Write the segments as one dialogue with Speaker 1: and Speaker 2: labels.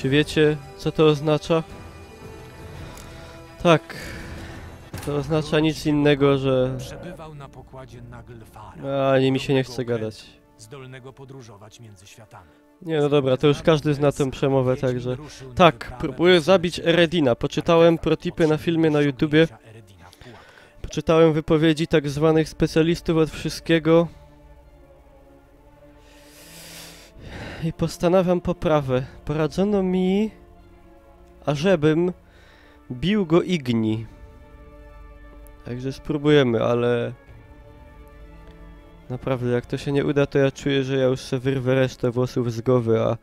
Speaker 1: Czy wiecie, co to oznacza? Tak. To oznacza nic innego, że...
Speaker 2: Przebywał na pokładzie Naglfara.
Speaker 1: Ani mi się nie chce gadać.
Speaker 2: Zdolnego podróżować między światami.
Speaker 1: Nie, no dobra, to już każdy zna tę przemowę, także... Tak, próbuję zabić Eredina. Poczytałem protipy na filmie na YouTubie. Poczytałem wypowiedzi tak zwanych specjalistów od wszystkiego. I postanawiam poprawę. Poradzono mi, ażebym bił go Igni. Także spróbujemy, ale... Naprawdę, jak to się nie uda, to ja czuję, że ja już sobie wyrwę resztę włosów z głowy, a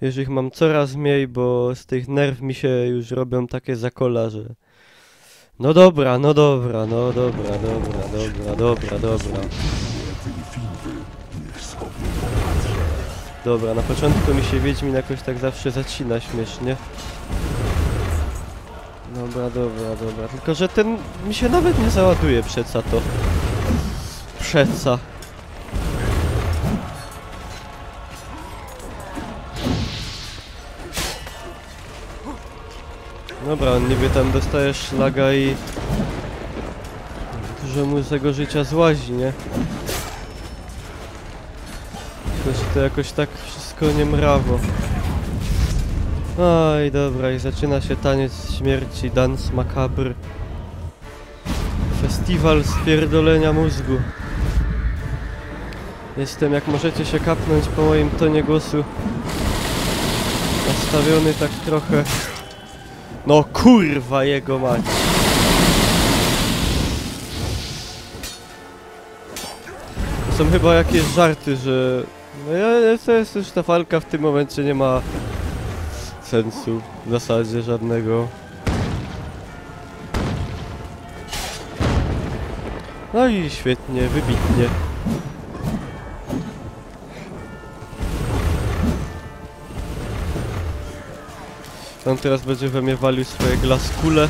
Speaker 1: już ich mam coraz mniej, bo z tych nerw mi się już robią takie zakola, że... No dobra, no dobra, no dobra, dobra, dobra, dobra, dobra. Dobra, na początku mi się Wiedźmin jakoś tak zawsze zacina śmiesznie. Dobra, dobra, dobra. Tylko, że ten mi się nawet nie załaduje przeca to. Przeca. Dobra, on niby tam dostaje szlaga i... Dużo mu z tego życia złazi, nie? Tylko się to jakoś tak wszystko nie mrawo. Oj, dobra, i zaczyna się taniec śmierci, dance macabre. Festiwal spierdolenia mózgu. Jestem, jak możecie się kapnąć po moim tonie głosu, nastawiony tak trochę... No kurwa jego mać! To są chyba jakieś żarty, że... No to jest już ta walka w tym momencie nie ma... sensu w zasadzie żadnego. No i świetnie, wybitnie. On teraz będzie we mnie walił swoje glaskule.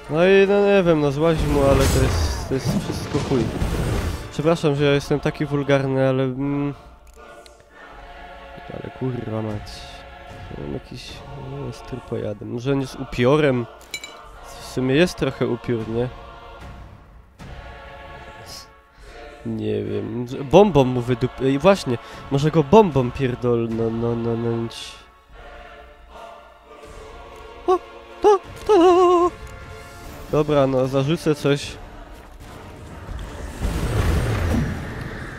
Speaker 1: No i no nie wiem, no złazi mu, ale to jest wszystko chuj. Przepraszam, że ja jestem taki wulgarny, ale... Ale kurwa mać. On jakiś... nie jest trupojadem. Może on jest upiorem? W sumie jest trochę upiór, nie? Nie wiem... Bombą mu I właśnie, może go bombą pierdolnąć. O! To! Dobra, no zarzucę coś.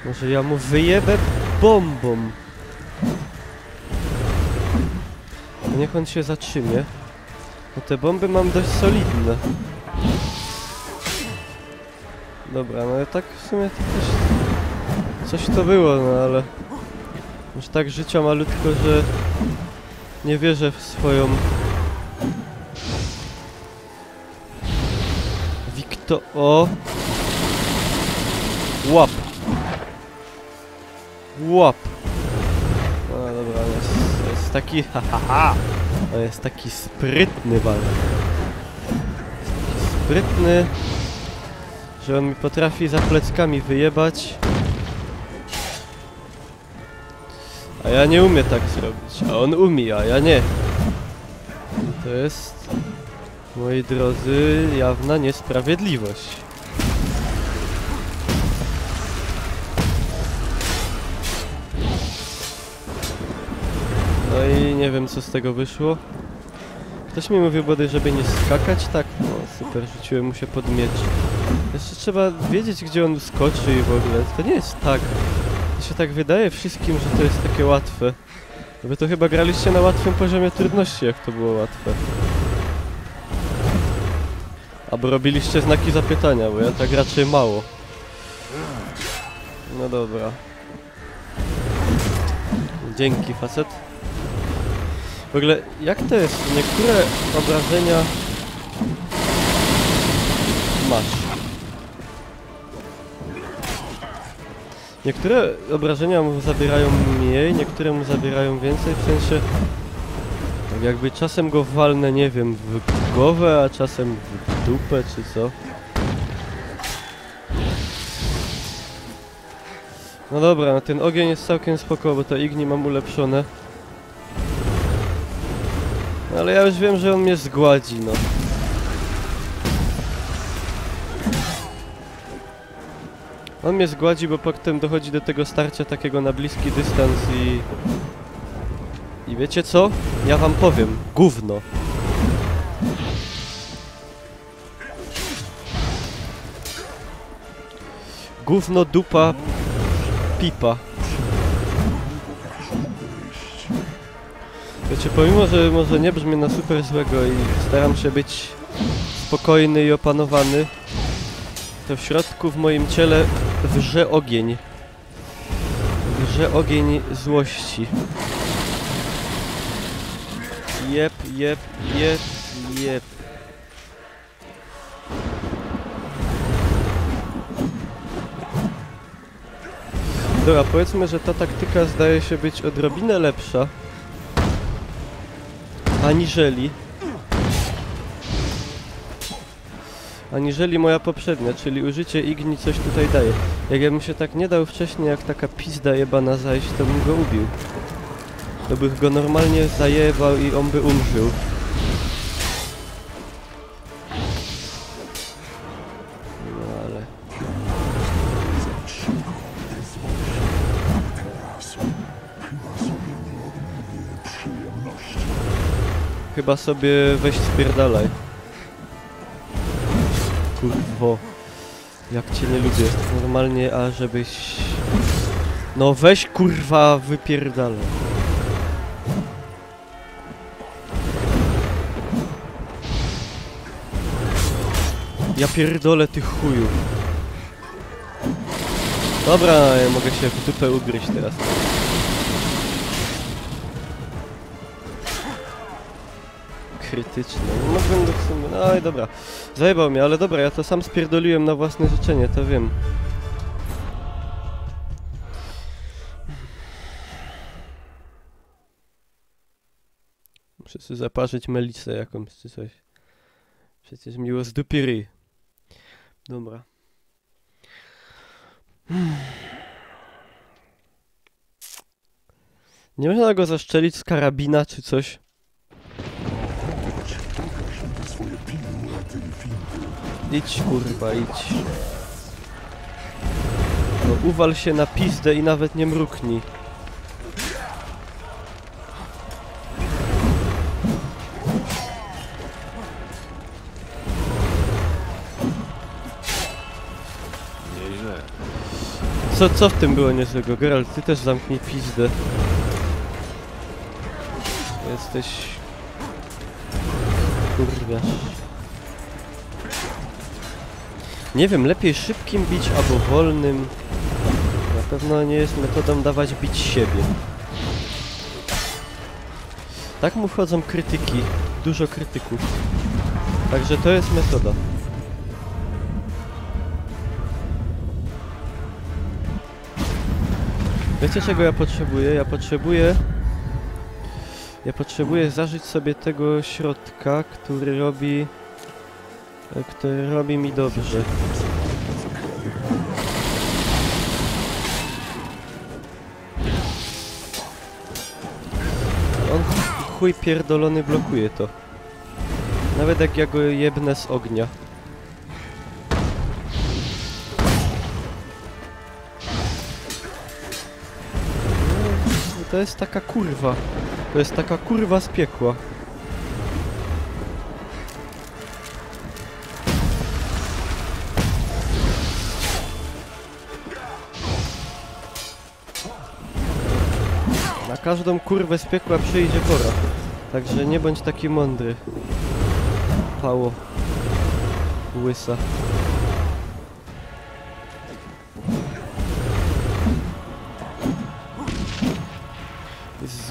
Speaker 1: Może ja mu wyjebę bombą. No niech on się zatrzymie. No te bomby mam dość solidne. Dobra, no tak w sumie to też... Coś to było, no ale... Już tak życia malutko, że... Nie wierzę w swoją... O! Łap! Łap! No dobra, on jest taki... Hahaha! On jest taki sprytny walk. Jest taki sprytny, że on mi potrafi za pleckami wyjebać. A ja nie umiem tak zrobić. A on umie, a ja nie. I to jest... Moi drodzy, jawna niesprawiedliwość. No i nie wiem, co z tego wyszło. Ktoś mi mówił bodaj, żeby nie skakać, tak? No super, rzuciłem mu się pod miecz. Jeszcze trzeba wiedzieć, gdzie on skoczy i w ogóle. To nie jest tak. To się tak wydaje wszystkim, że to jest takie łatwe. Wy to chyba graliście na łatwym poziomie trudności, jak to było łatwe. Albo robiliście znaki zapytania, bo ja tak raczej mało. No dobra. Dzięki, facet. W ogóle, jak to jest? Niektóre obrażenia... Masz. Niektóre obrażenia mu zabierają mniej, niektóre mu zabierają więcej, w sensie... Tak jakby czasem go walnę, nie wiem, w głowę, a czasem w dupę, czy co. No dobra, no ten ogień jest całkiem spoko, bo to igni mam ulepszone. No ale ja już wiem, że on mnie zgładzi, no. On mnie zgładzi, bo potem dochodzi do tego starcia takiego na bliski dystans i... I wiecie co? Ja wam powiem. Gówno. Gówno, dupa, pipa. Wiecie, pomimo, że może nie brzmię na super złego i staram się być spokojny i opanowany, to w środku w moim ciele wrze ogień. Wrze ogień złości. Jep, jep, jep, jep. Dobra, powiedzmy, że ta taktyka zdaje się być odrobinę lepsza aniżeli moja poprzednia, czyli użycie igni coś tutaj daje. Jak ja bym się tak nie dał wcześniej, jak taka pizda jebana zajść, to bym go ubił. To bych go normalnie zajebał i on by umrzył. No ale... Chyba sobie weź spierdalaj. Kurwo. Jak cię nie lubię. Normalnie, a żebyś... No weź kurwa wypierdalaj. Ja pierdolę tych chuju. Dobra, ja mogę się w dupę ugryźć teraz. Krytyczne. No będę w sumie... No i dobra. Zajebał mnie, ale dobra, ja to sam spierdoliłem na własne życzenie, to wiem. Muszę sobie zaparzyć melisę jakąś czy coś. Przecież miło z dupy ryj. Dobra. Nie można go zaszczelić z karabina czy coś? Idź kurwa, idź. No, uwal się na pizdę i nawet nie mruknij. Co w tym było niezłego? Geralt, ty też zamknij pizdę. Jesteś... Kurwiarz. Nie wiem, lepiej szybkim bić albo wolnym. Na pewno nie jest metodą dawać bić siebie. Tak mu wchodzą krytyki. Dużo krytyków. Także to jest metoda. Wiecie czego ja potrzebuję? Ja potrzebuję zażyć sobie tego środka, który robi mi dobrze. On chuj pierdolony blokuje to. Nawet jak ja go jebnę z ognia. To jest taka kurwa. To jest taka kurwa z piekła. Na każdą kurwę z piekła przyjdzie pora. Także nie bądź taki mądry. Pało. Łysa.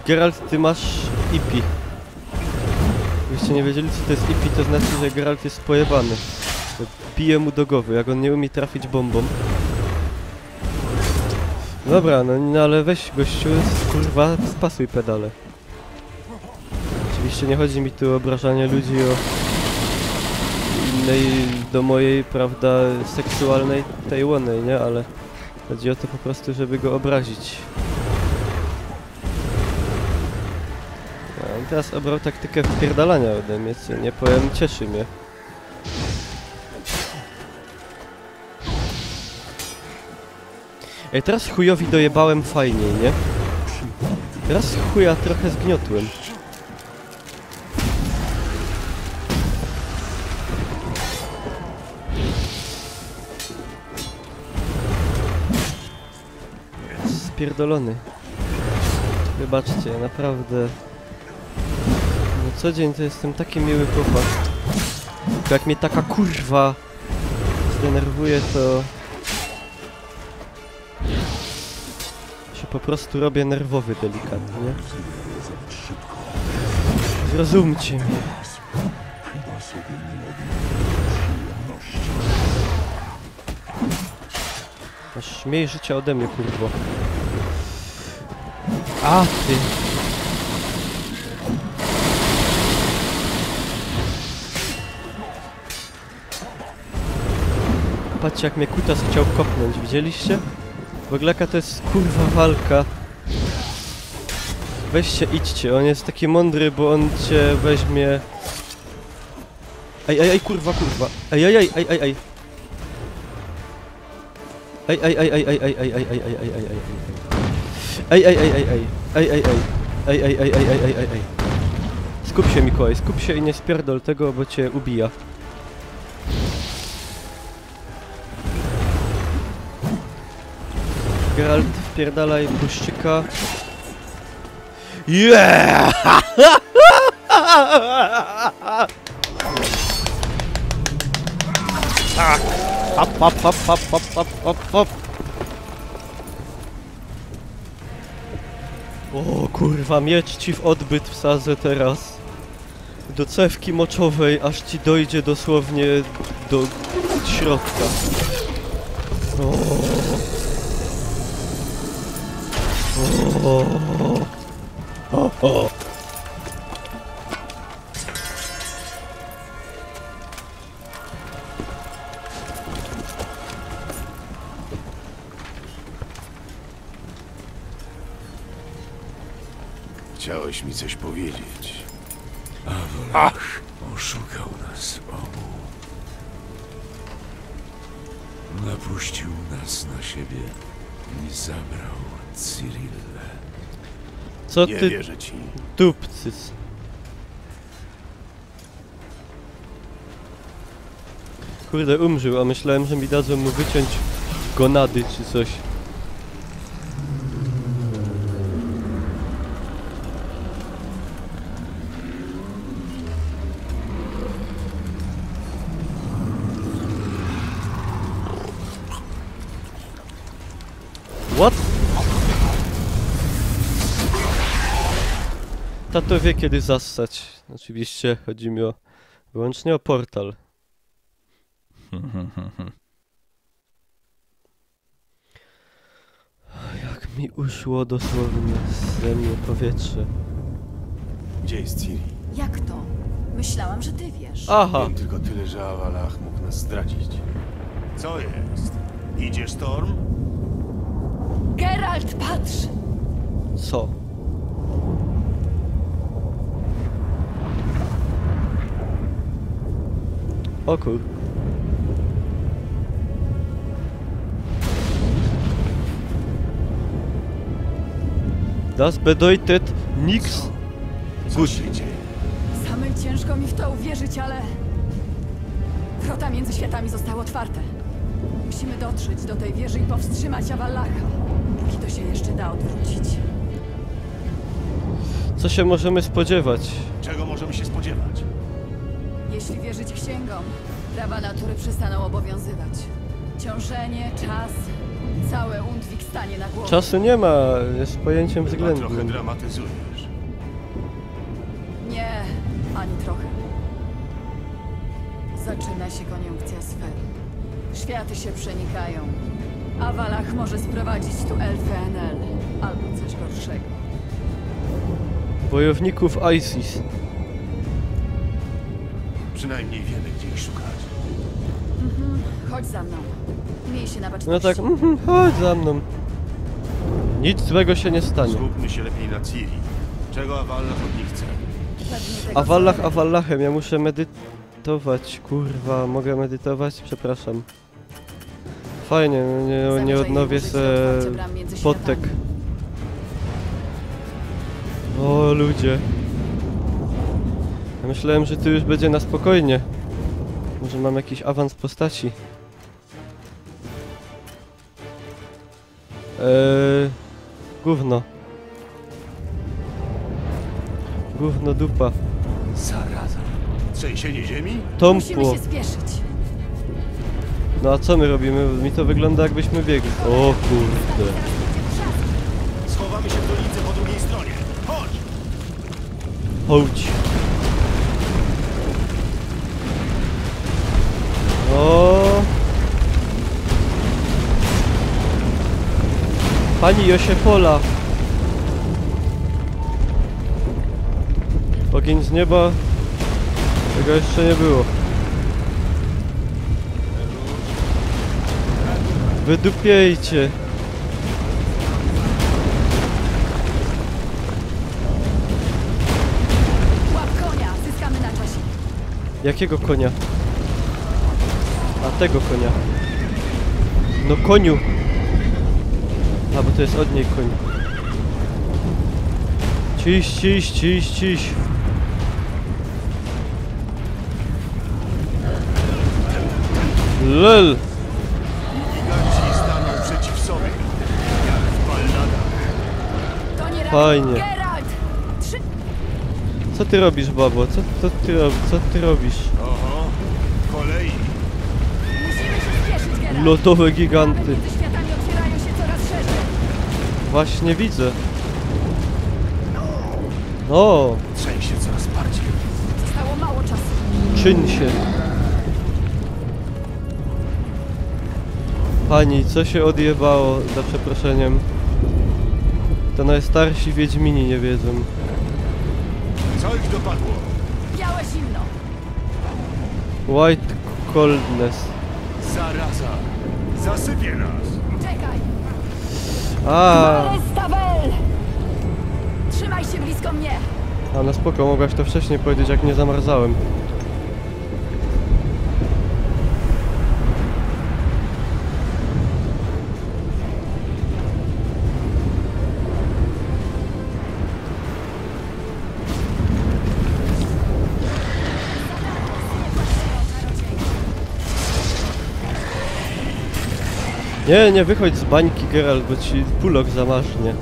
Speaker 1: Geralt, ty masz Ipi. Gdybyście nie wiedzieli co to jest Ipi, to znaczy, że Geralt jest pojebany. Bije mu do głowy, jak on nie umie trafić bombą. Dobra, no ale weź gościu, kurwa, spasuj pedale. Oczywiście nie chodzi mi tu o obrażanie ludzi o innej, do mojej, prawda, seksualnej tej łonej, nie? Ale Chodzi o to po prostu, żeby go obrazić. On teraz obrał taktykę wpierdalania ode mnie, co nie powiem, cieszy mnie. Ej, teraz chujowi dojebałem fajniej, nie? Teraz chuja trochę zgniotłem. Spierdolony. Wybaczcie, naprawdę. No co dzień to jestem taki miły chłopak. Tylko jak mnie taka kurwa zdenerwuje, to się po prostu robię nerwowy delikatnie. Zrozumcie mnie. Masz mniej życia ode mnie, kurwo. A ty! Patrzcie, jak mnie kutas chciał kopnąć, widzieliście? W ogóle jaka to jest kurwa walka. Weźcie, idźcie, on jest taki mądry, bo on cię weźmie... Ej, kurwa, kurwa. Ej. Ej, Skup się, Mikołaj, skup się i nie spierdol tego, bo cię ubija. Geralt, wpierdalaj puszczyka. Yeah! Hop. O kurwa, miecz ci w odbyt wsadzę teraz. Do cewki moczowej, aż ci dojdzie dosłownie do środka. O.
Speaker 3: Chciałeś mi coś powiedzieć.
Speaker 4: Ach! Oszukał nas obu. Napuścił nas na siebie i zabrał Cyrillę.
Speaker 1: Co
Speaker 3: Nie
Speaker 1: ty
Speaker 3: wierzę ci.
Speaker 1: dupcys? Kurde, umrzył, a myślałem, że mi dadzą mu wyciąć gonady czy coś. What? Tato wie kiedy zassać. Oczywiście chodzi mi wyłącznie o portal. Jak mi uszło dosłownie ze mnie powietrze.
Speaker 3: Gdzie jest Ciri?
Speaker 5: Jak to? Myślałam, że ty wiesz.
Speaker 1: Aha!
Speaker 3: Wiem tylko tyle, że Awalach mógł nas zdradzić. Co jest? Idzie Storm?
Speaker 5: Geralt, patrz!
Speaker 1: Co? O kur... Das bedeutet nix.
Speaker 3: Co się dzieje?
Speaker 5: Samej ciężko mi w to uwierzyć, ale... Wrota między światami zostały otwarte. Musimy dotrzeć do tej wieży i powstrzymać Avallacha, póki to się jeszcze da odwrócić.
Speaker 1: Co się możemy spodziewać?
Speaker 3: Czego możemy się spodziewać?
Speaker 5: Jeśli wierzyć księgom, prawa natury przestaną obowiązywać. Ciążenie, czas, cały Undwik stanie na głowę.
Speaker 1: Czasu nie ma, jest pojęciem
Speaker 3: Chyba trochę
Speaker 1: względnym.
Speaker 3: dramatyzujesz.
Speaker 5: Nie, ani trochę. Zaczyna się koniunkcja sfer. Światy się przenikają. Avallach może sprowadzić tu elfy Enel, albo coś gorszego.
Speaker 1: Wojowników ISIS.
Speaker 3: Przynajmniej wiemy, gdzie ich szukać.
Speaker 5: Chodź za mną. Miej się na
Speaker 1: No
Speaker 5: baczności.
Speaker 1: tak, chodź za mną. Nic złego się nie stanie.
Speaker 3: Skupmy się lepiej na Ciri. Czego Avallach od nich chce?
Speaker 5: Pewnie tego,
Speaker 1: Awallach,
Speaker 5: co-
Speaker 1: Awallachem, ja muszę medytować, kurwa, mogę medytować? Przepraszam. Fajnie, no nie
Speaker 5: Zamierzaj
Speaker 1: odnowię
Speaker 5: użyć
Speaker 1: se
Speaker 5: do otwarcia bram między
Speaker 1: potek.
Speaker 5: światami.
Speaker 1: O ludzie. Ja myślałem, że tu już będzie na spokojnie. Może mam jakiś awans postaci. Gówno. Gówno dupa.
Speaker 3: Zaraza. Trzęsienie ziemi?
Speaker 5: Musimy
Speaker 1: Tąpło.
Speaker 5: się spieszyć.
Speaker 1: No a co my robimy? Mi to wygląda jakbyśmy biegli. O kurde.
Speaker 3: Schowamy się w dolinie po drugiej stronie. Chodź!
Speaker 1: Chodź. O. Pani Josiepola. Ogień z nieba. Tego jeszcze nie było. Wydupiejcie.
Speaker 5: Łap konia, zyskamy na czasie.
Speaker 1: Jakiego konia? A tego konia. No koniu. A bo to jest od niej koń. Ciś, ciś, ciś, ciś. Lel.
Speaker 3: Giganci staną przeciw sobie. Jak w balladach.
Speaker 5: To nie
Speaker 1: Fajnie.
Speaker 5: Geralt!
Speaker 1: Co ty robisz, babo? Co ty robisz?
Speaker 3: Oho, kolei.
Speaker 5: Musimy się spieszyć, Geralt.
Speaker 1: Lodowe
Speaker 5: Bramy
Speaker 1: giganty.
Speaker 5: między światami otwierają się coraz szerzej.
Speaker 1: Właśnie widzę. O,
Speaker 3: Trzęsie coraz bardziej.
Speaker 5: Zostało mało czasu.
Speaker 1: czyń się. Pani, co się odjebało, za przeproszeniem? To najstarsi Wiedźmini nie wiedzą.
Speaker 3: Co ich dopadło?
Speaker 5: Białe zimno.
Speaker 1: White coldness.
Speaker 3: Zaraza. Zasypie nas.
Speaker 5: Czekaj.
Speaker 1: A,
Speaker 5: Stavel! Trzymaj się blisko mnie.
Speaker 1: a no spoko, mogłaś to wcześniej powiedzieć, jak nie zamarzałem. Nie wychodź z bańki, Geralt, bo ci pulok zamarznie.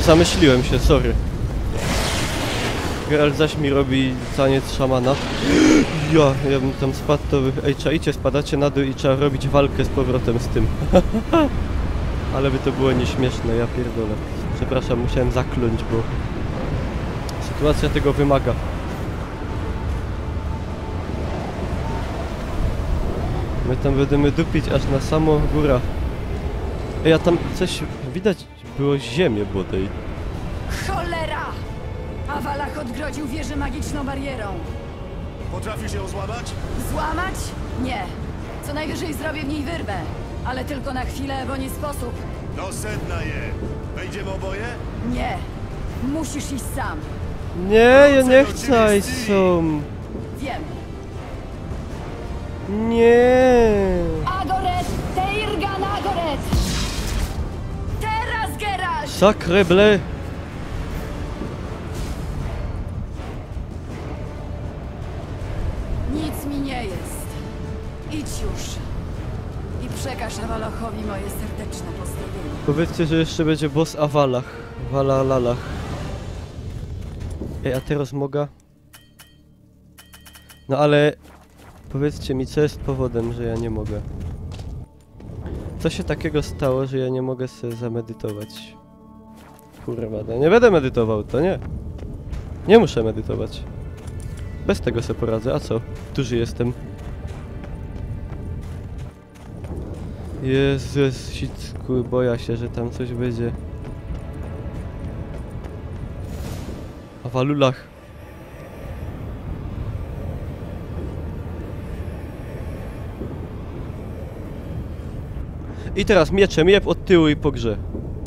Speaker 1: Zamyśliłem się, sorry. Geralt zaś mi robi taniec szamana. Ja bym tam spadł, to wy... Ej, czaicie, spadacie na dół i trzeba robić walkę z powrotem z tym. Ale by to było nieśmieszne, ja pierdolę. Przepraszam, musiałem zakląć, bo sytuacja tego wymaga. My tam będziemy dupić aż na samą górę. Ej, a tam coś widać było ziemię bodaj.
Speaker 5: Cholera! Avallach odgrodził wieżę magiczną barierą.
Speaker 3: Potrafisz ją złamać?
Speaker 5: Złamać? Nie. Co najwyżej zrobię w niej wyrwę. Ale tylko na chwilę, bo nie sposób.
Speaker 3: Do sedna je. Wejdziemy oboje?
Speaker 5: Nie. Musisz iść sam.
Speaker 1: Nie, ja nie chcę iść sam.
Speaker 5: Wiem.
Speaker 1: Nie.
Speaker 5: Agoret! Teirgan Agoret! Teraz, Geralt!
Speaker 1: Sacre bleu.
Speaker 5: Nic mi nie jest. Idź już. I przekaż Avallachowi moje serdeczne pozdrowienia.
Speaker 1: Powiedzcie, że jeszcze będzie boss Avallach. Valalalach. Ej, a teraz mogę? No ale... Powiedzcie mi, co jest powodem, że ja nie mogę. Co się takiego stało, że ja nie mogę sobie zamedytować? Kurwa, no nie będę medytował, to nie. Nie muszę medytować. Bez tego sobie poradzę, a co? Duży jestem. Jezus, sicku, boję się, że tam coś będzie. A w alulach. I teraz mieczem jeb od tyłu i po grze.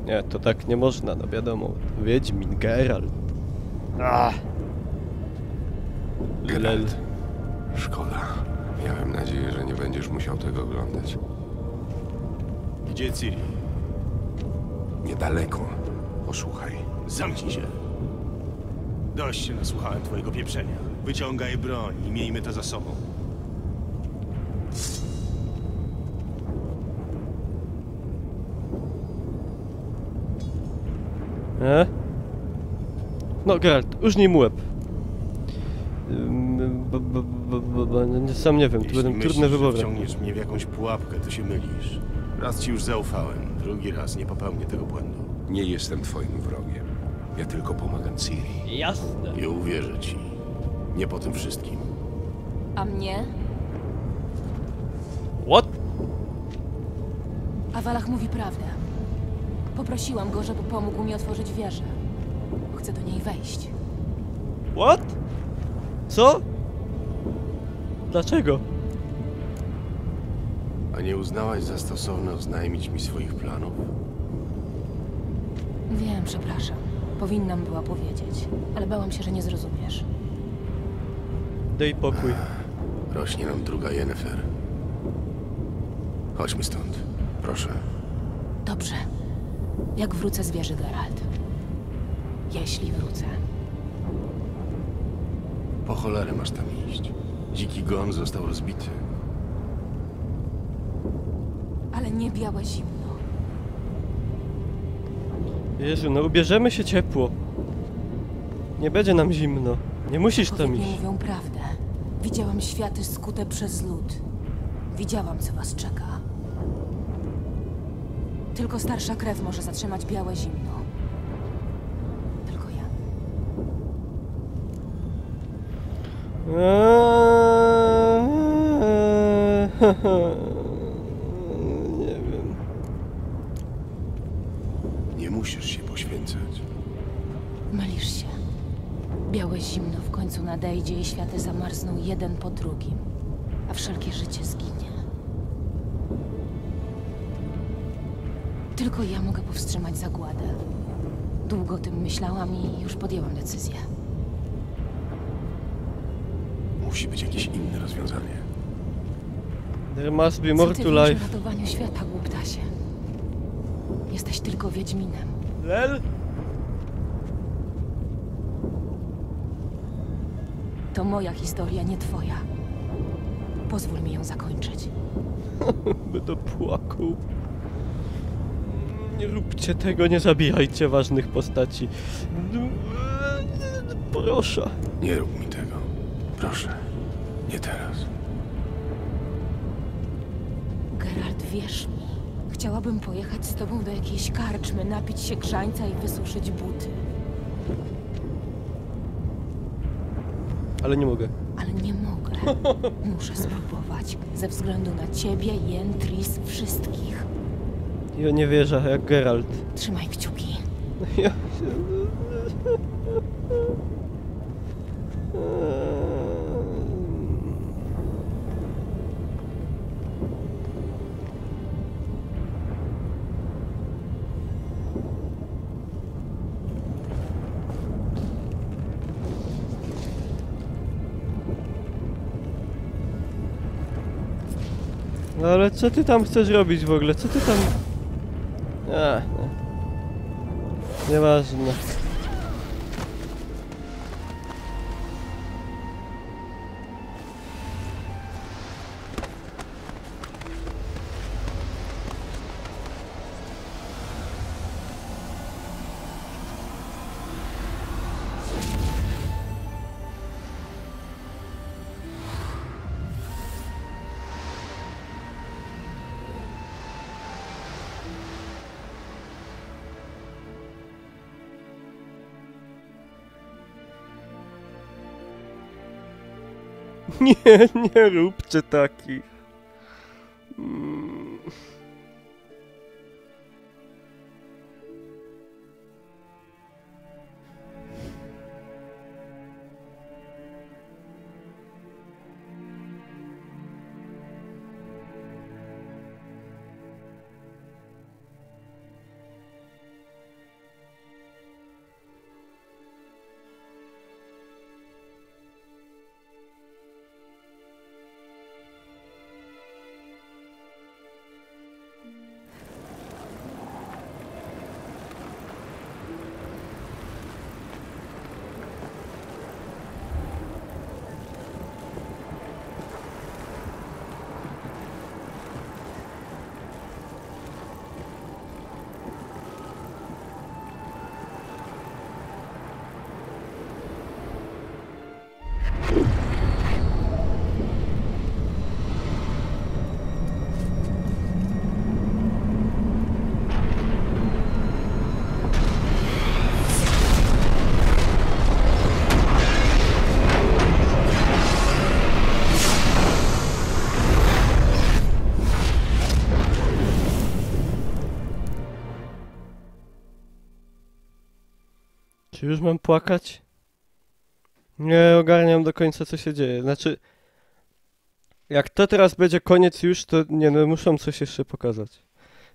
Speaker 1: Nie, to tak nie można, no wiadomo. Wiedźmin, Geralt.
Speaker 6: Geralt, szkoda. Miałem nadzieję, że nie będziesz musiał tego oglądać.
Speaker 3: Gdzie Ciri?
Speaker 6: Niedaleko. Posłuchaj.
Speaker 3: Zamknij się. Dość się nasłuchałem twojego pieprzenia. Wyciągaj broń i miejmy to za sobą.
Speaker 1: No Geralt, użnij mu łeb. Sam nie wiem, to
Speaker 3: Jeśli
Speaker 1: będą
Speaker 3: myślisz,
Speaker 1: trudne
Speaker 3: że
Speaker 1: wybory.
Speaker 3: wciągniesz mnie w jakąś pułapkę, to się mylisz. Raz ci już zaufałem, drugi raz nie popełnię tego błędu.
Speaker 6: Nie jestem twoim wrogiem. Ja tylko pomagam Ciri.
Speaker 1: Jasne.
Speaker 3: I uwierzę ci. Nie po tym wszystkim.
Speaker 5: A mnie?
Speaker 1: What?
Speaker 5: Awalach mówi prawdę. Poprosiłam go, żeby pomógł mi otworzyć wieżę. Chcę do niej wejść.
Speaker 1: What? Co? Dlaczego?
Speaker 3: A nie uznałaś za stosowne oznajmić mi swoich planów?
Speaker 5: Wiem, przepraszam. Powinnam była powiedzieć, ale bałam się, że nie zrozumiesz.
Speaker 1: Daj pokój.
Speaker 3: Rośnie nam druga Yennefer. Chodźmy stąd, proszę.
Speaker 5: Dobrze. Jak wrócę z wieży, Geralt? Jeśli wrócę.
Speaker 3: Po cholerę masz tam iść. Dziki gon został rozbity.
Speaker 5: Ale nie białe zimno.
Speaker 1: Jezu, no ubierzemy się ciepło. Nie będzie nam zimno. Nie musisz tam
Speaker 5: Powiednie
Speaker 1: iść.
Speaker 5: mówią prawdę. Widziałam światy skute przez lód. Widziałam, co was czeka. Tylko starsza krew może zatrzymać białe zimno. Tylko ja.
Speaker 1: Nie wiem.
Speaker 3: Nie musisz się poświęcać.
Speaker 5: Mylisz się. Białe zimno w końcu nadejdzie i światy zamarzną jeden po drugim, a wszelkie życie zginie. Tylko ja mogę powstrzymać zagładę. Długo o tym myślałam i już podjęłam decyzję.
Speaker 3: Musi być jakieś inne rozwiązanie.
Speaker 1: There must be
Speaker 5: Co
Speaker 1: more
Speaker 5: ty
Speaker 1: to
Speaker 5: wiesz o
Speaker 1: life.
Speaker 5: ratowaniu świata, głuptasie? Jesteś tylko wiedźminem.
Speaker 1: Lel?
Speaker 5: To moja historia, nie twoja. Pozwól mi ją zakończyć.
Speaker 1: Będę płakał. Nie róbcie tego, nie zabijajcie ważnych postaci. Proszę.
Speaker 3: Nie rób mi tego. Proszę. Nie teraz.
Speaker 5: Geralt, wierz mi. Chciałabym pojechać z tobą do jakiejś karczmy, napić się grzańca i wysuszyć buty.
Speaker 1: Ale nie mogę.
Speaker 5: Ale nie mogę. Muszę spróbować. Ze względu na ciebie, Yen, Tris, wszystkich.
Speaker 1: Ja nie wierzę, jak Geralt.
Speaker 5: Trzymaj kciuki.
Speaker 1: Ja... No ale co ty tam chcesz robić w ogóle? Co ty tam... Nie. Nieważne. Nie róbcie takich. Czy już mam płakać? Nie ogarniam do końca, co się dzieje. Znaczy, jak to teraz będzie koniec już, to nie, no muszą coś jeszcze pokazać.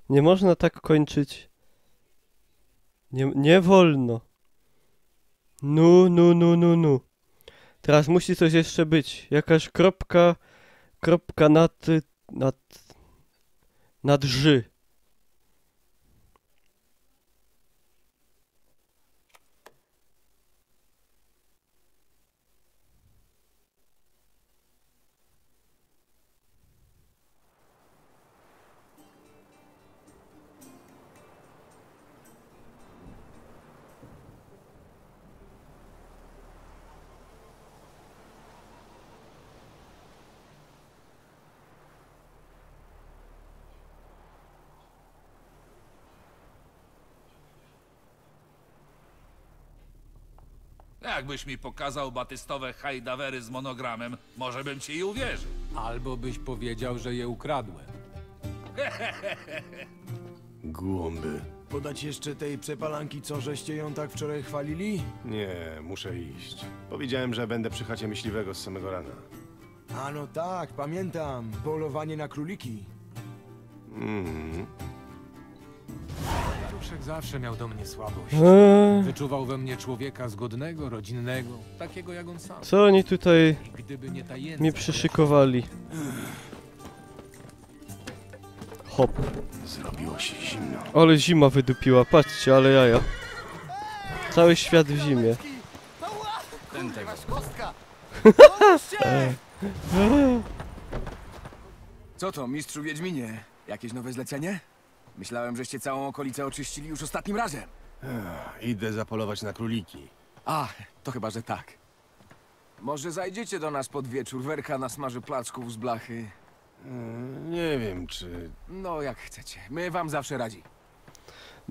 Speaker 1: Nie można tak kończyć. Nie wolno. No. Teraz musi coś jeszcze być. Jakaś kropka nad ży.
Speaker 7: Jakbyś mi pokazał batystowe hajdawery z monogramem, może bym ci i uwierzył.
Speaker 2: Albo byś powiedział, że je ukradłem.
Speaker 3: Głąby.
Speaker 8: Podać jeszcze tej przepalanki, co żeście ją tak wczoraj chwalili?
Speaker 3: Nie, muszę iść. Powiedziałem, że będę przy chacie myśliwego z samego rana.
Speaker 8: A no tak, pamiętam. Polowanie na króliki.
Speaker 2: Duszek zawsze miał do mnie słabość. Wyczuwał we mnie człowieka zgodnego, rodzinnego, takiego jak on sam.
Speaker 1: Co oni tutaj
Speaker 2: I gdyby nie ta jędza,
Speaker 1: mi przyszykowali? Hop.
Speaker 3: Zrobiło się zimno.
Speaker 1: Ale zima wydupiła, patrzcie, ale jaja. Cały świat w zimie.
Speaker 7: Ten tego.
Speaker 9: Co to, mistrzu Wiedźminie? Jakieś nowe zlecenie? Myślałem, żeście całą okolicę oczyścili już ostatnim razem.
Speaker 3: Idę zapolować na króliki.
Speaker 9: A, to chyba, że tak. Może zajdziecie do nas pod wieczór, werka nasmaży placków z blachy.
Speaker 3: Nie wiem, czy...
Speaker 9: No, jak chcecie. My wam zawsze radzi.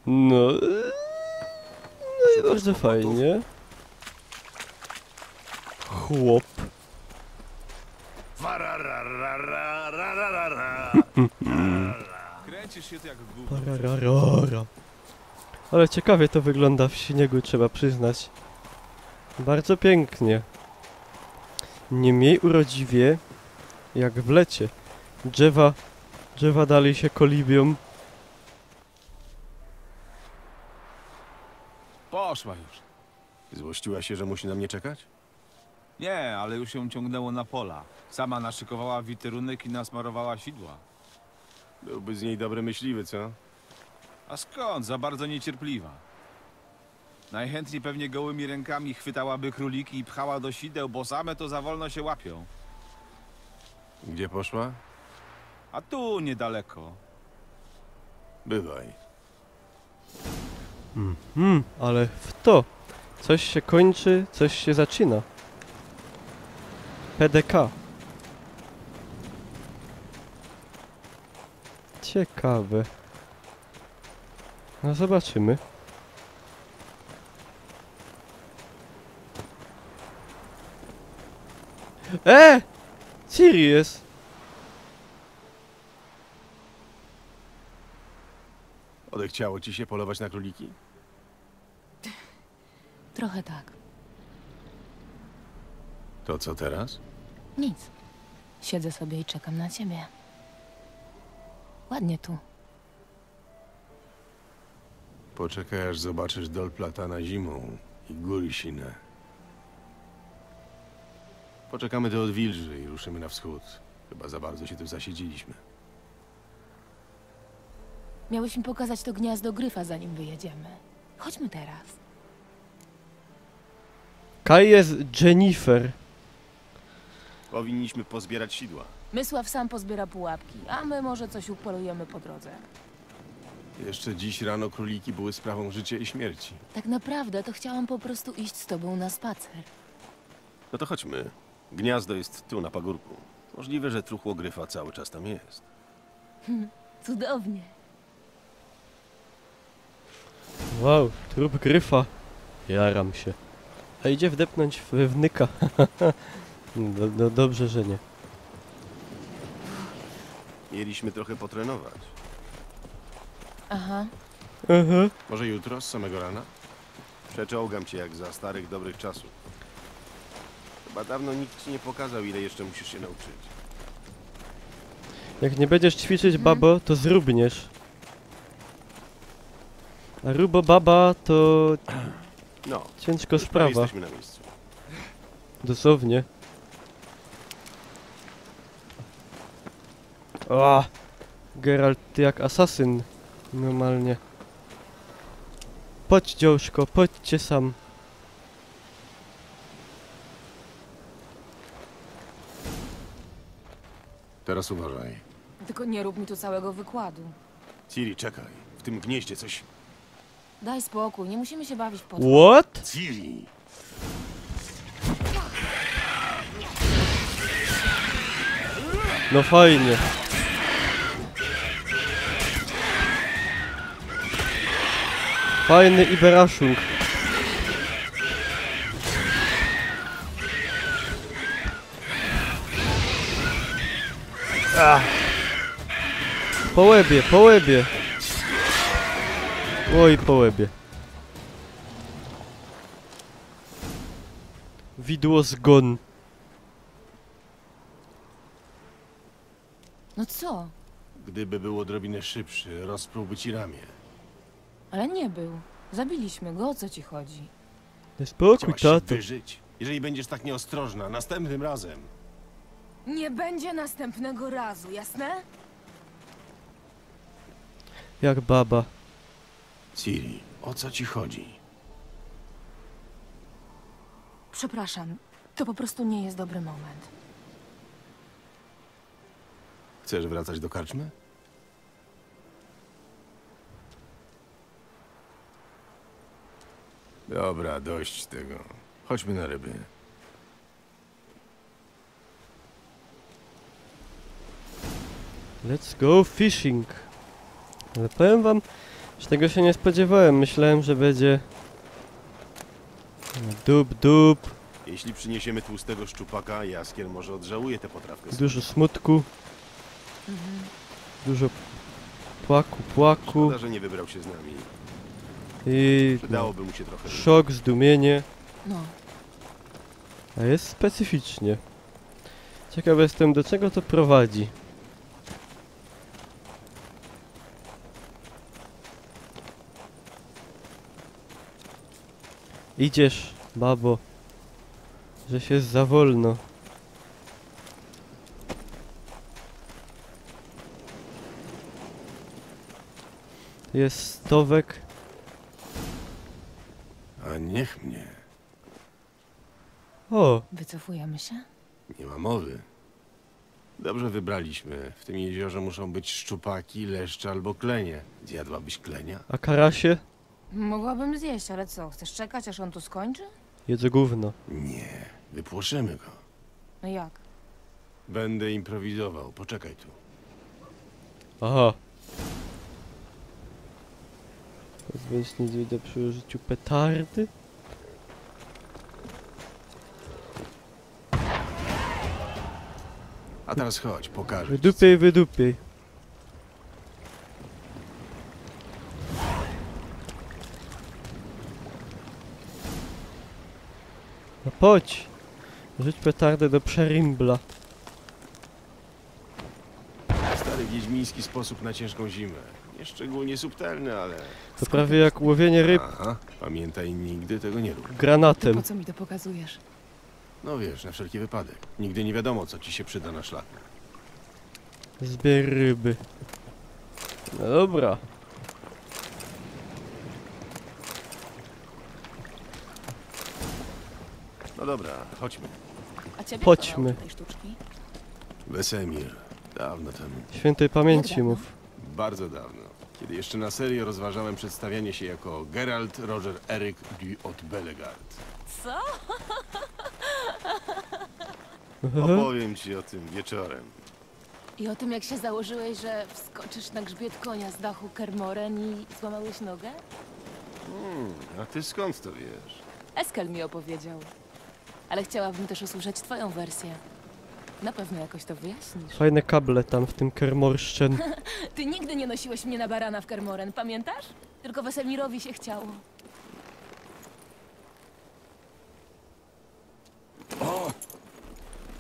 Speaker 1: No i bardzo fajnie. Chłop.
Speaker 7: Kręcisz się tu jak
Speaker 1: Pararara. Ale ciekawie to wygląda w śniegu, trzeba przyznać. Bardzo pięknie. Nie mniej urodziwie jak w lecie. Drzewa dalej się kolibią.
Speaker 10: Poszła już.
Speaker 3: Złościła się, że musi na mnie czekać?
Speaker 10: Nie, ale już ją ciągnęło na pola. Sama naszykowała witerunek i nasmarowała sidła.
Speaker 3: Byłby z niej dobry myśliwy, co?
Speaker 10: A skąd? Za bardzo niecierpliwa. Najchętniej pewnie gołymi rękami chwytałaby króliki i pchała do sideł, bo same to za wolno się łapią.
Speaker 3: Gdzie poszła?
Speaker 10: A tu niedaleko.
Speaker 3: Bywaj.
Speaker 1: Ale w to. Coś się kończy, coś się zaczyna. PDK. Ciekawe. No zobaczymy. Ciri jest.
Speaker 3: Odechciało ci się polować na króliki?
Speaker 11: Trochę tak.
Speaker 3: To co teraz?
Speaker 11: Nic. Siedzę sobie i czekam na ciebie. Ładnie tu.
Speaker 3: Poczekaj, aż zobaczysz dol Platana zimą i góry Sinne. Poczekamy do odwilży i ruszymy na wschód. Chyba za bardzo się tu zasiedzieliśmy.
Speaker 11: Miałeś mi pokazać to gniazdo gryfa, zanim wyjedziemy. Chodźmy teraz.
Speaker 1: Kai jest Jennifer.
Speaker 3: Powinniśmy pozbierać sidła.
Speaker 11: Mysław sam pozbiera pułapki, a my może coś upolujemy po drodze.
Speaker 3: Jeszcze dziś rano króliki były sprawą życia i śmierci.
Speaker 11: Tak naprawdę to chciałam po prostu iść z tobą na spacer.
Speaker 3: No to chodźmy. Gniazdo jest tu, na pagórku. Możliwe, że truchło gryfa cały czas tam jest.
Speaker 11: Cudownie.
Speaker 1: Wow, trup gryfa. Jaram się. A idzie wdepnąć w wnyka. No dobrze, że nie.
Speaker 3: Mieliśmy trochę potrenować.
Speaker 11: Aha.
Speaker 1: Aha.
Speaker 3: Może jutro, z samego rana? Przeczołgam cię jak za starych, dobrych czasów. Chyba dawno nikt ci nie pokazał, ile jeszcze musisz się nauczyć.
Speaker 1: Jak nie będziesz ćwiczyć, babo, to zrubniesz. A rubo baba to
Speaker 3: No,
Speaker 1: ciężko
Speaker 3: już prawie
Speaker 1: sprawa.
Speaker 3: jesteśmy na miejscu.
Speaker 1: Dosłownie. O! Geralt, ty jak asasyn. Normalnie. Chodź, dziążko, chodźcie sam.
Speaker 3: Teraz uważaj.
Speaker 11: Tylko nie rób mi tu całego wykładu.
Speaker 3: Ciri, czekaj. W tym gnieździe coś...
Speaker 11: Daj spokój, nie musimy się bawić w pot.
Speaker 1: What?
Speaker 3: Ciri!
Speaker 1: No fajnie. Fajny Iberaszung. Po łebie, po łebie. Oj, po łebie. Widło zgon.
Speaker 11: No co?
Speaker 3: Gdyby był odrobinę szybszy, rozprułby ci ramię.
Speaker 11: Ale nie był. Zabiliśmy go, o co ci chodzi?
Speaker 1: Spokój,
Speaker 3: Chciałaś się
Speaker 1: tato.
Speaker 3: wyżyć. Jeżeli będziesz tak nieostrożna, następnym razem...
Speaker 11: Nie będzie następnego razu, jasne?
Speaker 1: Jak baba.
Speaker 3: Ciri, o co ci chodzi?
Speaker 11: Przepraszam, to po prostu nie jest dobry moment.
Speaker 3: Chcesz wracać do karczmy? Dobra, dość tego. Chodźmy na ryby.
Speaker 1: Let's go fishing. Ale powiem wam, że tego się nie spodziewałem. Myślałem, że będzie... Dup.
Speaker 3: Jeśli przyniesiemy tłustego szczupaka, Jaskier może odżałuje tę potrawkę.
Speaker 1: Dużo smutku. Dużo płaku.
Speaker 3: Szkoda, że nie wybrał się z nami.
Speaker 1: I... No,
Speaker 3: Przydałoby mu się trochę.
Speaker 1: szok, zdumienie.
Speaker 11: No,
Speaker 1: A jest specyficznie. Ciekaw jestem, do czego to prowadzi. Idziesz, babo. Że się za wolno. Jest stowek.
Speaker 3: A niech mnie.
Speaker 1: O,
Speaker 11: wycofujemy się?
Speaker 3: Nie ma mowy. Dobrze wybraliśmy. W tym jeziorze muszą być szczupaki, leszcze albo klenie. Zjadłabyś klenia?
Speaker 1: a karasie?
Speaker 11: Mogłabym zjeść, ale co, chcesz czekać, aż on tu skończy?
Speaker 1: Jedzę gówno.
Speaker 3: Nie, wypłoszymy go.
Speaker 11: No jak?
Speaker 3: Będę improwizował. Poczekaj tu.
Speaker 1: Aha. Pozbądź niedźwiedzia przy użyciu petardy?
Speaker 3: A teraz chodź, pokażę ci.
Speaker 1: Wydupiej, wydupiej. No chodź. Rzuć petardę do przerimbla.
Speaker 3: Stary wiedźmiński sposób na ciężką zimę. Nieszczególnie subtelny, ale...
Speaker 1: To prawie jak łowienie ryb
Speaker 3: Aha, pamiętaj, nigdy tego nie rób.
Speaker 1: granatem.
Speaker 11: Po co mi to pokazujesz?
Speaker 3: No wiesz, na wszelki wypadek. Nigdy nie wiadomo, co ci się przyda na szlaku.
Speaker 1: Zbier ryby. No dobra.
Speaker 3: No dobra, chodźmy.
Speaker 11: A ciebie
Speaker 1: Chodźmy.
Speaker 11: kto nauczył tej sztuczki?
Speaker 3: Wesemir. Dawno temu.
Speaker 1: Świętej pamięci
Speaker 11: Jak dawno?
Speaker 1: mów.
Speaker 3: Bardzo dawno. Kiedy jeszcze na serio rozważałem przedstawianie się jako Geralt Roger Eric du od Bellegard.
Speaker 11: Co?
Speaker 3: Opowiem ci o tym wieczorem.
Speaker 11: I o tym, jak się założyłeś, że wskoczysz na grzbiet konia z dachu Kermoren i złamałeś nogę?
Speaker 3: A ty skąd to wiesz?
Speaker 11: Eskel mi opowiedział. Ale chciałabym też usłyszeć twoją wersję. Na pewno jakoś to wyjaśnisz.
Speaker 1: Fajne kable tam w tym Kermorszczen.
Speaker 11: Ty nigdy nie nosiłeś mnie na barana w Kermoren, pamiętasz? Tylko Wesemirowi się chciało.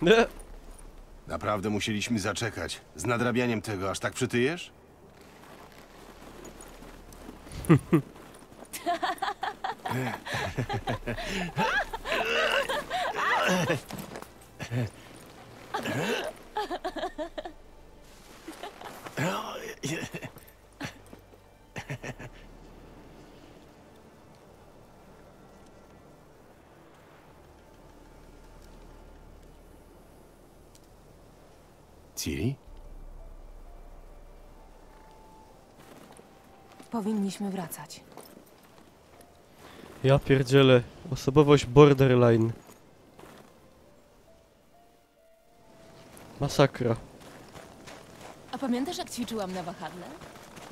Speaker 1: Nie.
Speaker 3: Naprawdę musieliśmy zaczekać. Z nadrabianiem tego aż tak przytyjesz? Ciri?
Speaker 11: Powinniśmy wracać.
Speaker 1: Ja pierdzielę. Osobowość borderline. Masakra.
Speaker 11: A pamiętasz, jak ćwiczyłam na wahadle?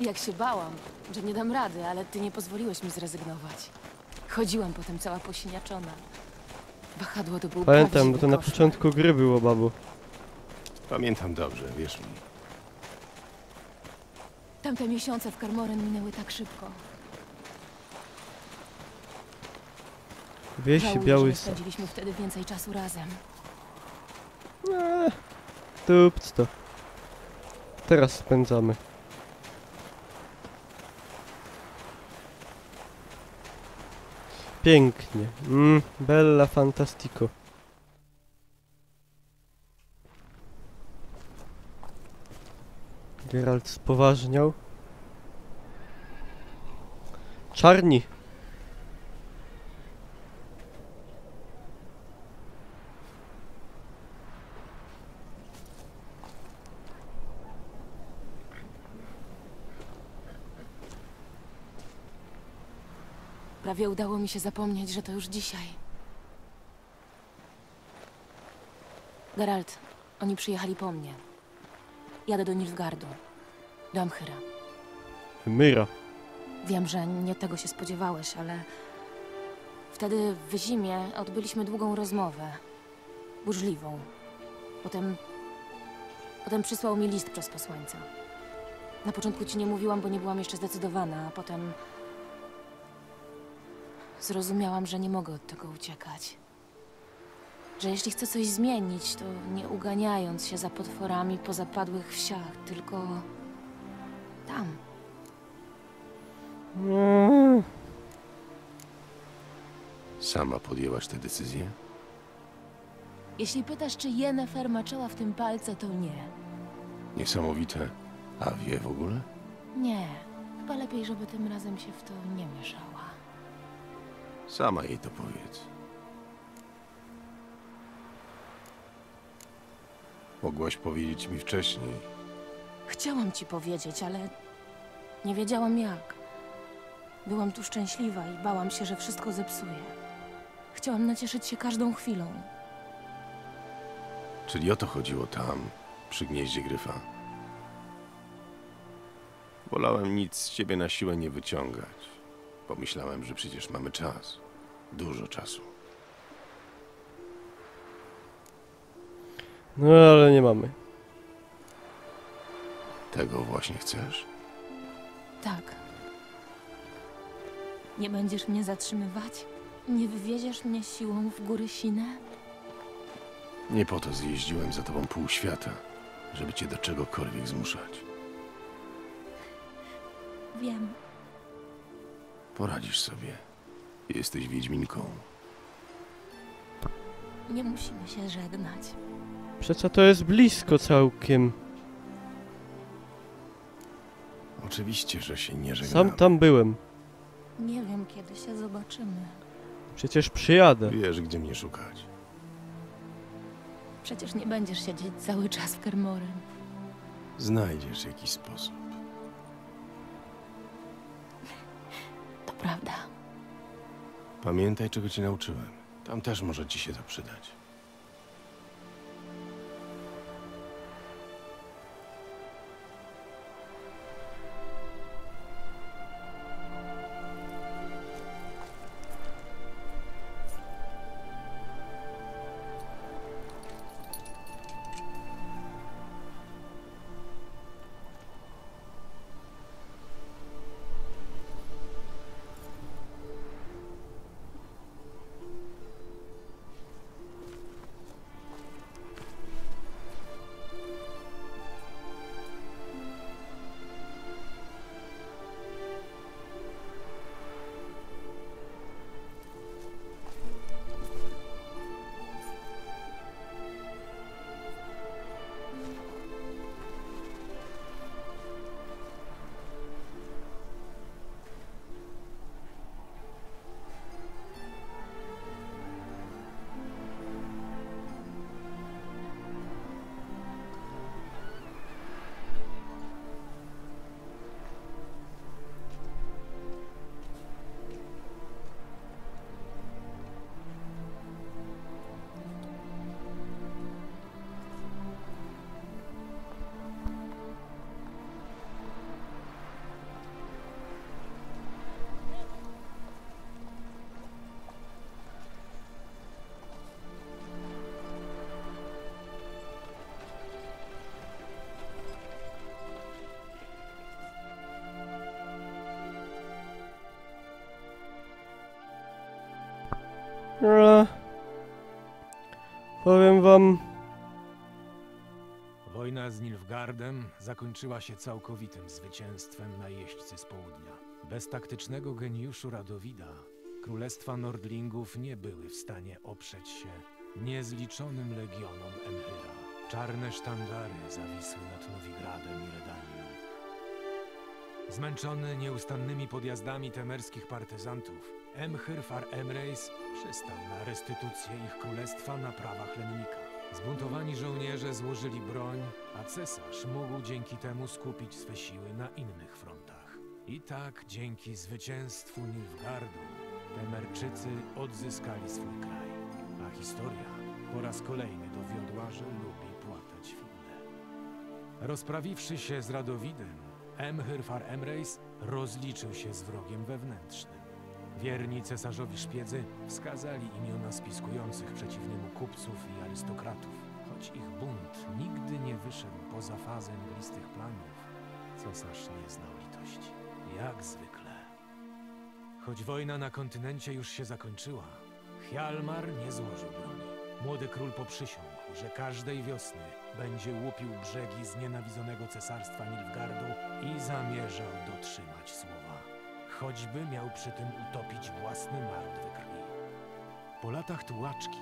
Speaker 11: Jak się bałam, że nie dam rady, ale ty nie pozwoliłeś mi zrezygnować. Chodziłam potem cała posiniaczona. Wahadło to był
Speaker 1: Pamiętam, bo
Speaker 11: prawdziwy
Speaker 1: to na
Speaker 11: koszmar.
Speaker 1: początku gry było, babu.
Speaker 3: Pamiętam dobrze, wierz mi.
Speaker 11: Tamte miesiące w Kermoren minęły tak szybko.
Speaker 1: Wieś
Speaker 11: Żałuję, że nie
Speaker 1: Białysa.
Speaker 11: spędziliśmy wtedy więcej czasu razem.
Speaker 1: Tupc to. Teraz spędzamy. Pięknie. Bella fantastico. Geralt spoważniał. Czarni.
Speaker 11: Prawie udało mi się zapomnieć, że to już dzisiaj. Geralt, oni przyjechali po mnie. Jadę do Nilfgaardu. Do Amchyra.
Speaker 1: Myra.
Speaker 11: Wiem, że nie tego się spodziewałeś, ale... Wtedy w zimie odbyliśmy długą rozmowę. Burzliwą. Potem przysłał mi list przez posłańca. Na początku ci nie mówiłam, bo nie byłam jeszcze zdecydowana, a potem... Zrozumiałam, że nie mogę od tego uciekać. Że jeśli chcę coś zmienić, to nie uganiając się za potworami po zapadłych wsiach, tylko... tam.
Speaker 3: Sama podjęłaś tę decyzję?
Speaker 11: Jeśli pytasz, czy Yennefer maczała w tym palce, to nie.
Speaker 3: Niesamowite. A wie w ogóle?
Speaker 11: Nie. Chyba lepiej, żeby tym razem się w to nie mieszała.
Speaker 3: Sama jej to powiedz. Mogłaś powiedzieć mi wcześniej.
Speaker 11: Chciałam ci powiedzieć, ale nie wiedziałam jak. Byłam tu szczęśliwa i bałam się, że wszystko zepsuję. Chciałam nacieszyć się każdą chwilą.
Speaker 3: Czyli o to chodziło tam, przy gnieździe gryfa. Wolałem nic z ciebie na siłę nie wyciągać. Pomyślałem, że przecież mamy czas. Dużo czasu.
Speaker 1: No ale nie mamy.
Speaker 3: Tego właśnie chcesz?
Speaker 11: Tak. Nie będziesz mnie zatrzymywać? Nie wywieziesz mnie siłą w góry Sinę?
Speaker 3: Nie po to zjeździłem za tobą pół świata, żeby cię do czegokolwiek zmuszać.
Speaker 11: Wiem.
Speaker 3: Poradzisz sobie. Jesteś wiedźminką.
Speaker 11: Nie musimy się żegnać.
Speaker 1: Przecież to jest blisko całkiem.
Speaker 3: Oczywiście, że się nie żegnamy.
Speaker 1: Sam tam byłem.
Speaker 11: Nie wiem, kiedy się zobaczymy.
Speaker 1: Przecież przyjadę.
Speaker 3: Wiesz, gdzie mnie szukać.
Speaker 11: Przecież nie będziesz siedzieć cały czas w Kermorem.
Speaker 3: Znajdziesz jakiś sposób.
Speaker 11: To prawda.
Speaker 3: Pamiętaj, czego cię nauczyłem. Tam też może ci się to przydać.
Speaker 1: Powiem wam...
Speaker 2: Wojna z Nilfgaardem zakończyła się całkowitym zwycięstwem najeźdźcy z południa. Bez taktycznego geniuszu Radowida królestwa Nordlingów nie były w stanie oprzeć się niezliczonym legionom Emhyra. Czarne sztandary zawisły nad Nowigradem i Redanią. Zmęczony nieustannymi podjazdami temerskich partyzantów, Emhyr far Emreis przystał na restytucję ich królestwa na prawach lennika. Zbuntowani żołnierze złożyli broń, a cesarz mógł dzięki temu skupić swe siły na innych frontach. I tak dzięki zwycięstwu Nilfgaardu Temerczycy odzyskali swój kraj, a historia po raz kolejny dowiodła, że lubi płatać finne. Rozprawiwszy się z Radowidem, Emhyr far Emreis rozliczył się z wrogiem wewnętrznym. Wierni cesarzowi szpiedzy wskazali imiona spiskujących przeciw niemu kupców i arystokratów. Choć ich bunt nigdy nie wyszedł poza fazę mglistych planów, cesarz nie znał litości. Jak zwykle. Choć wojna na kontynencie już się zakończyła, Hjalmar nie złożył broni. Młody król poprzysiągł, że każdej wiosny będzie łupił brzegi znienawidzonego cesarstwa Nilfgaardu i zamierzał dotrzymać słowa. Choćby miał przy tym utopić własny naród we krwi. Po latach tułaczki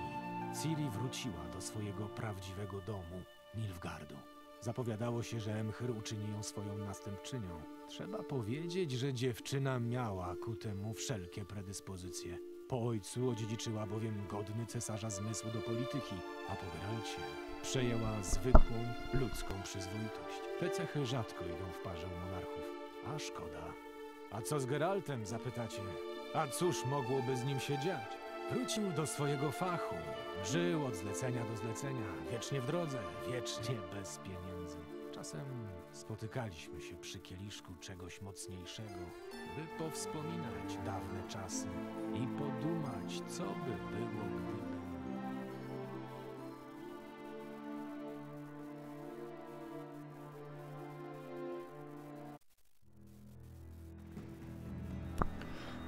Speaker 2: Ciri wróciła do swojego prawdziwego domu, Nilfgaardu. Zapowiadało się, że Emhyr uczyni ją swoją następczynią. Trzeba powiedzieć, że dziewczyna miała ku temu wszelkie predyspozycje. Po ojcu odziedziczyła bowiem godny cesarza zmysł do polityki, a po Geralcie przejęła zwykłą, ludzką przyzwoitość. Te cechy rzadko idą w parze u monarchów, a szkoda. A co z Geraltem, zapytacie? A cóż mogłoby z nim się dziać? Wrócił do swojego fachu. Żył od zlecenia do zlecenia, wiecznie w drodze, wiecznie bez pieniędzy. Czasem spotykaliśmy się przy kieliszku czegoś mocniejszego, by powspominać dawne czasy i podumać, co by było, gdyby...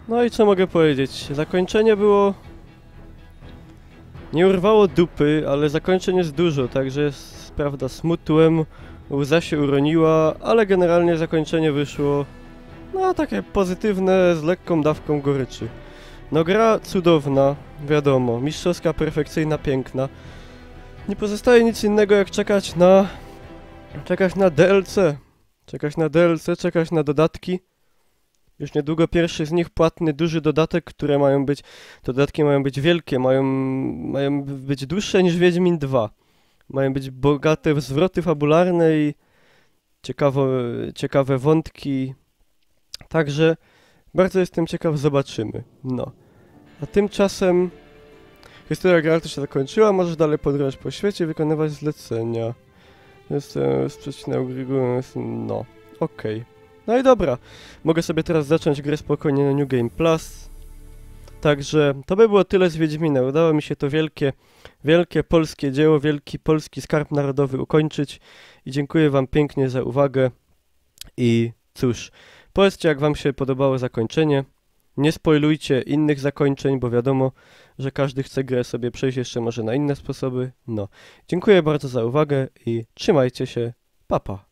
Speaker 1: No i co mogę powiedzieć? Zakończenie było... Nie urwało dupy, ale zakończeń jest dużo, także prawda, smutłem, łza się uroniła, ale generalnie zakończenie wyszło... No takie pozytywne, z lekką dawką goryczy. No gra cudowna, wiadomo, mistrzowska, perfekcyjna, piękna. Nie pozostaje nic innego jak czekać na DLC. Czekać na dodatki. Już niedługo pierwszy z nich płatny, duży dodatek, które mają być... Dodatki mają być wielkie, mają być dłuższe niż Wiedźmin 2. Mają być bogate w zwroty fabularne i ciekawe wątki. Także bardzo jestem ciekaw, zobaczymy. No. A tymczasem historia Geralta się zakończyła, możesz dalej podróżować po świecie, wykonywać zlecenia. Jestem sprzeczny no, okej. No i dobra, mogę sobie teraz zacząć grę spokojnie na New Game Plus. Także to by było tyle z Wiedźmina. Udało mi się to wielkie polskie dzieło, wielki polski skarb narodowy ukończyć. I dziękuję wam pięknie za uwagę. I cóż, powiedzcie, jak wam się podobało zakończenie. Nie spoilujcie innych zakończeń, bo wiadomo, że każdy chce grę sobie przejść jeszcze może na inne sposoby. No, dziękuję bardzo za uwagę i trzymajcie się. Pa, pa.